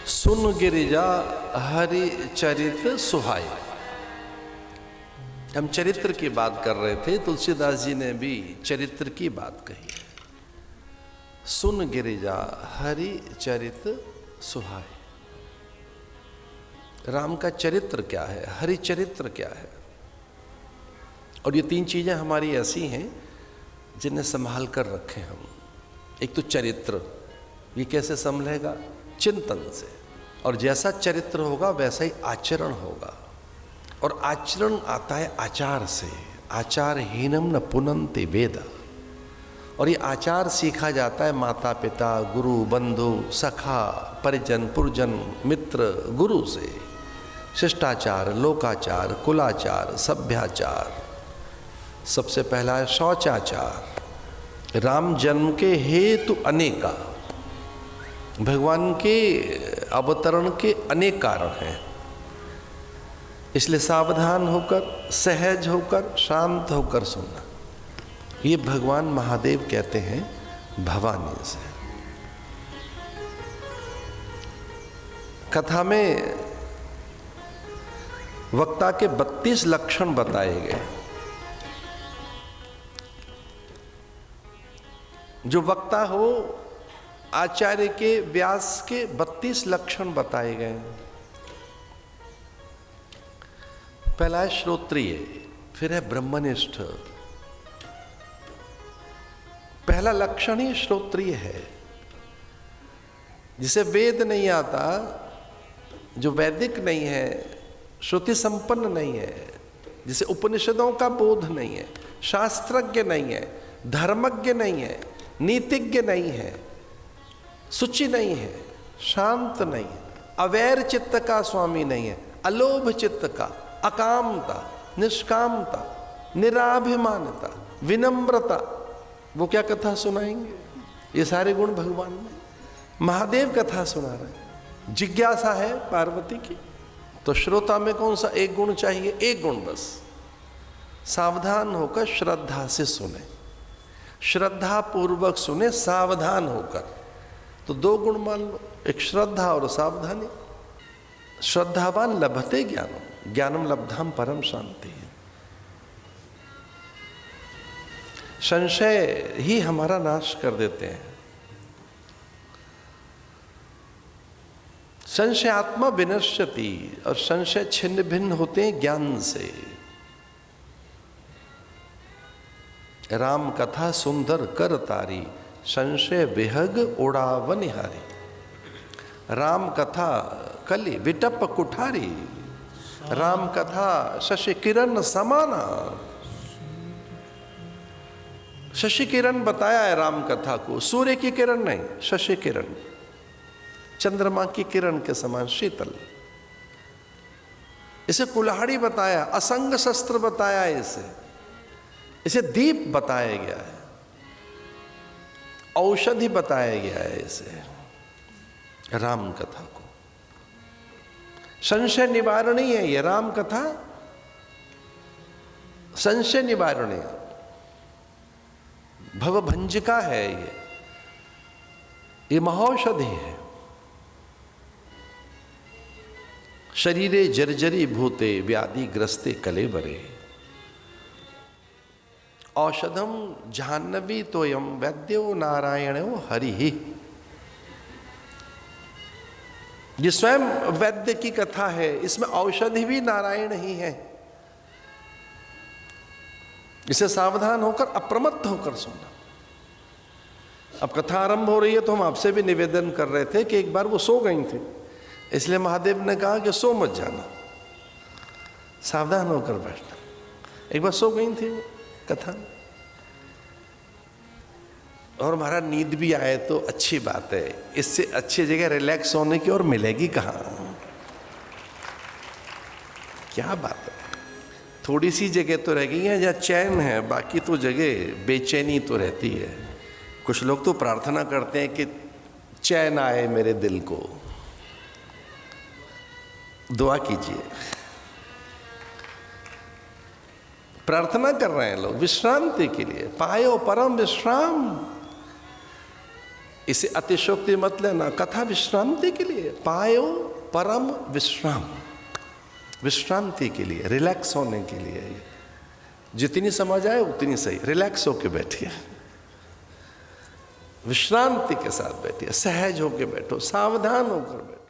सुन गिरिजा हरि चरित सुहाय। हम चरित्र की बात कर रहे थे, तुलसीदास जी ने भी चरित्र की बात कही है। सुन गिरिजा हरि चरित सुहाय। राम का चरित्र क्या है, हरि चरित्र क्या है। और ये तीन चीजें हमारी ऐसी हैं जिन्हें संभाल कर रखें हम। एक तो चरित्र, ये कैसे संभलेगा? चिंतन से। और जैसा चरित्र होगा वैसा ही आचरण होगा। और आचरण आता है आचार से। आचार हीनम न पुनन्ति वेद। और ये आचार सीखा जाता है माता पिता, गुरु, बंधु, सखा, परिजन, पुरजन, मित्र, गुरु से। शिष्टाचार, लोकाचार, कुलाचार, सभ्याचार। सबसे पहला है शौचाचार। राम जन्म के हेतु अनेका, भगवान के अवतरण के अनेक कारण हैं। इसलिए सावधान होकर, सहज होकर, शांत होकर सुनना। ये भगवान महादेव कहते हैं भवानी से। कथा में वक्ता के 32 लक्षण बताए गए। जो वक्ता हो, आचार्य के, व्यास के 32 लक्षण बताए गए। पहला है श्रोत्रिय, फिर है ब्रह्मनिष्ठ। पहला लक्षण ही श्रोत्रिय है। जिसे वेद नहीं आता, जो वैदिक नहीं है, श्रुति संपन्न नहीं है, जिसे उपनिषदों का बोध नहीं है, शास्त्रज्ञ नहीं है, धर्मज्ञ नहीं है, नीतिज्ञ नहीं है, सुचि नहीं है, शांत नहीं है, अवैर चित्त का स्वामी नहीं है, अलोभ चित्त का, अकामता, निष्कामता, निराभिमानता, विनम्रता, वो क्या कथा सुनाएंगे? ये सारे गुण भगवान में। महादेव कथा सुना रहे हैं। जिज्ञासा है पार्वती की, तो श्रोता में कौन सा एक गुण चाहिए? एक गुण बस। सावधान होकर श्रद्धा से सुने, श्रद्धा पूर्वक सुने, सावधान होकर। तो दो गुण मान लो, एक श्रद्धा और सावधानी। श्रद्धावान लभते ज्ञानम, ज्ञानम लब्धाम परम शांति। संशय ही हमारा नाश कर देते हैं। संशय आत्मा विनश्यति, और संशय छिन्न भिन्न होते हैं ज्ञान से। राम कथा सुंदर कर तारी, संशय विहग उड़ाव निहारी। राम कथा कली विटप कुठारी, राम कथा शशि किरण समाना। शशि किरण बताया है राम कथा को, सूर्य की किरण नहीं, शशि किरण, चंद्रमा की किरण के समान शीतल। इसे कुल्हाड़ी बताया, असंग शस्त्र बताया है, इसे दीप बताया गया है, औषधि बताया गया है इसे, राम कथा को। संशय निवारणी है ये राम कथा, संशय निवारणी, भवभंजिका है ये महौषधि है। शरीरे जर्जरी भूते व्याधि ग्रस्ते कलेबरे, औषधम जाह्नवी तोयम वैद्यो नारायणो हरि ही। ये स्वयं वैद्य की कथा है, इसमें औषधि भी नारायण ही है। इसे सावधान होकर, अप्रमत्त होकर सुनना। अब कथा आरंभ हो रही है, तो हम आपसे भी निवेदन कर रहे थे कि एक बार वो सो गई थी, इसलिए महादेव ने कहा कि सो मत जाना, सावधान होकर बैठना। एक बार सो गई थी वो कथा, और हमारा नींद भी आए तो अच्छी बात है। इससे अच्छी जगह रिलैक्स होने की और मिलेगी कहाँ? क्या बात है। थोड़ी सी जगह तो रह गई है जहाँ चैन है, बाकी तो जगह बेचैनी तो रहती है। कुछ लोग तो प्रार्थना करते हैं कि चैन आए मेरे दिल को। दुआ कीजिए, प्रार्थना कर रहे हैं लोग विश्रांति के लिए, पायो परम विश्राम। इसे अतिशोक्ति मत लेना, कथा विश्रांति के लिए, पायो परम विश्राम, विश्रांति के लिए, रिलैक्स होने के लिए। जितनी समझ आए उतनी सही, रिलैक्स होके बैठिए, विश्रांति के साथ बैठिए, सहज होके बैठो, सावधान होकर बैठो।